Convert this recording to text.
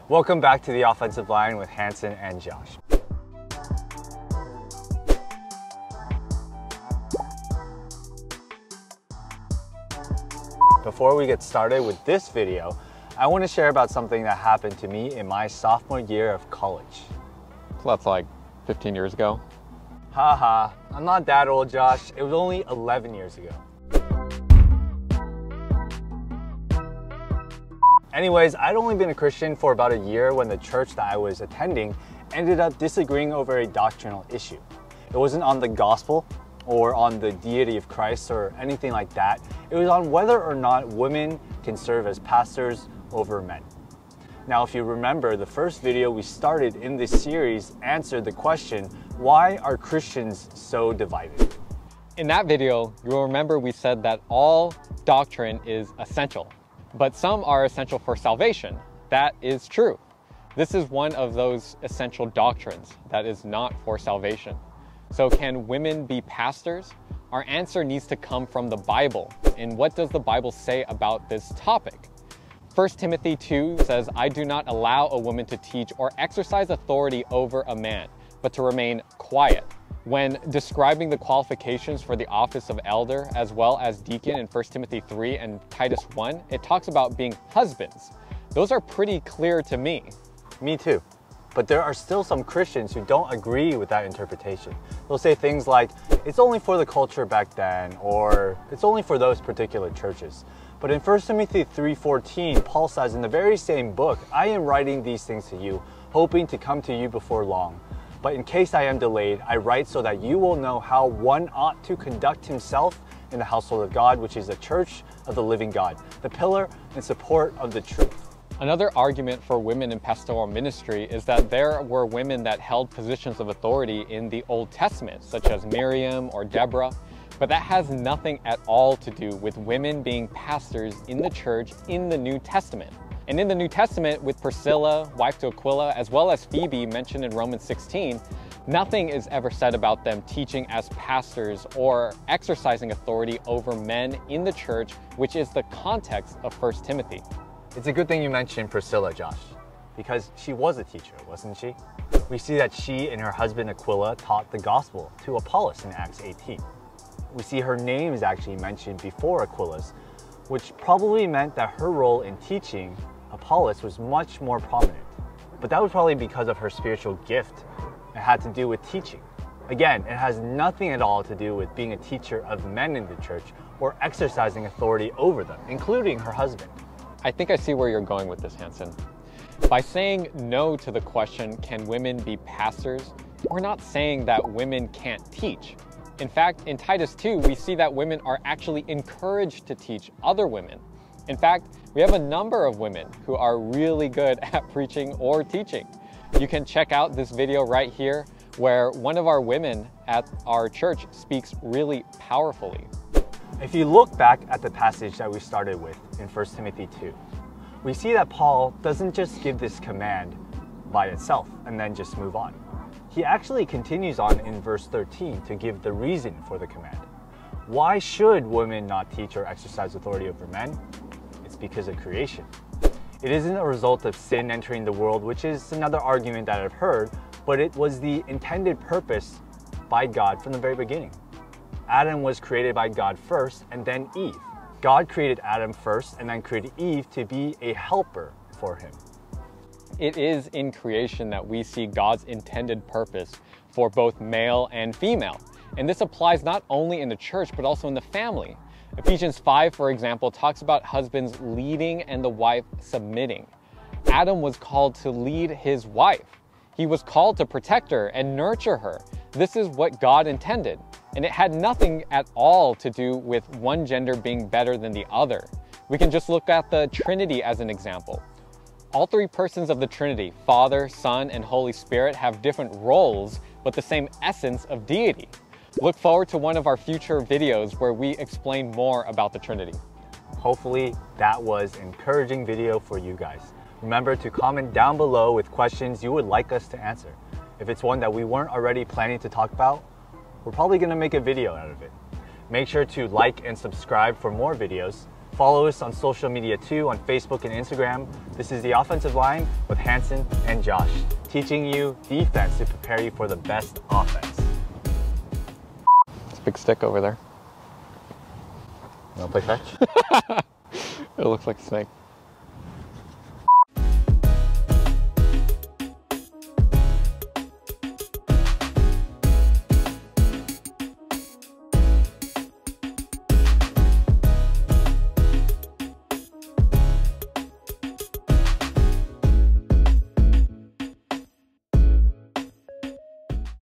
Welcome back to the offensive line with Hanson and Josh. Before we get started with this video, I want to share about something that happened to me in my sophomore year of college. So that's like 15 years ago. Haha, I'm not that old, Josh. It was only 11 years ago. Anyways, I'd only been a Christian for about a year when the church that I was attending ended up disagreeing over a doctrinal issue. It wasn't on the gospel or on the deity of Christ or anything like that. It was on whether or not women can serve as pastors over men. Now, if you remember, the first video we started in this series answered the question, why are Christians so divided? In that video, you'll remember we said that all doctrine is essential, but some are essential for salvation. That is true. This is one of those essential doctrines that is not for salvation. So can women be pastors? Our answer needs to come from the Bible. And what does the Bible say about this topic? 1 Timothy 2 says, I do not allow a woman to teach or exercise authority over a man, but to remain quiet. When describing the qualifications for the office of elder as well as deacon in 1 Timothy 3 and Titus 1, it talks about being husbands. Those are pretty clear to me. Me too. But there are still some Christians who don't agree with that interpretation. They'll say things like, it's only for the culture back then, or it's only for those particular churches. But in 1 Timothy 3:14, Paul says in the very same book, I am writing these things to you, hoping to come to you before long. But in case I am delayed, I write so that you will know how one ought to conduct himself in the household of God, which is the church of the living God, the pillar and support of the truth. Another argument for women in pastoral ministry is that there were women that held positions of authority in the Old Testament, such as Miriam or Deborah, but that has nothing at all to do with women being pastors in the church in the New Testament. And in the New Testament, with Priscilla, wife to Aquila, as well as Phoebe mentioned in Romans 16, nothing is ever said about them teaching as pastors or exercising authority over men in the church, which is the context of 1 Timothy. It's a good thing you mentioned Priscilla, Josh, because she was a teacher, wasn't she? We see that she and her husband Aquila taught the gospel to Apollos in Acts 18. We see her name is actually mentioned before Aquila's, which probably meant that her role in teaching Apollos was much more prominent. But that was probably because of her spiritual gift. It had to do with teaching. Again, it has nothing at all to do with being a teacher of men in the church or exercising authority over them, including her husband. I think I see where you're going with this, Hanson. By saying no to the question, can women be pastors, we're not saying that women can't teach. In fact, in Titus 2, we see that women are actually encouraged to teach other women. In fact, we have a number of women who are really good at preaching or teaching. You can check out this video right here where one of our women at our church speaks really powerfully. If you look back at the passage that we started with in 1 Timothy 2, we see that Paul doesn't just give this command by itself and then just move on. He actually continues on in verse 13 to give the reason for the command. Why should women not teach or exercise authority over men? It's because of creation. It isn't a result of sin entering the world, which is another argument that I've heard, but it was the intended purpose by God from the very beginning. Adam was created by God first and then Eve. God created Adam first and then created Eve to be a helper for him. It is in creation that we see God's intended purpose for both male and female. And this applies not only in the church, but also in the family. Ephesians 5, for example, talks about husbands leading and the wife submitting. Adam was called to lead his wife. He was called to protect her and nurture her. This is what God intended. And it had nothing at all to do with one gender being better than the other. We can just look at the Trinity as an example. All three persons of the Trinity, Father, Son, and Holy Spirit, have different roles, but the same essence of deity. Look forward to one of our future videos where we explain more about the Trinity. Hopefully that was an encouraging video for you guys. Remember to comment down below with questions you would like us to answer. If it's one that we weren't already planning to talk about, we're probably going to make a video out of it. Make sure to like and subscribe for more videos. Follow us on social media too, on Facebook and Instagram. This is The Offensive Line with Hanson and Josh, teaching you defense to prepare you for the best offense. It's a big stick over there. You wanna play fetch? It looks like a snake.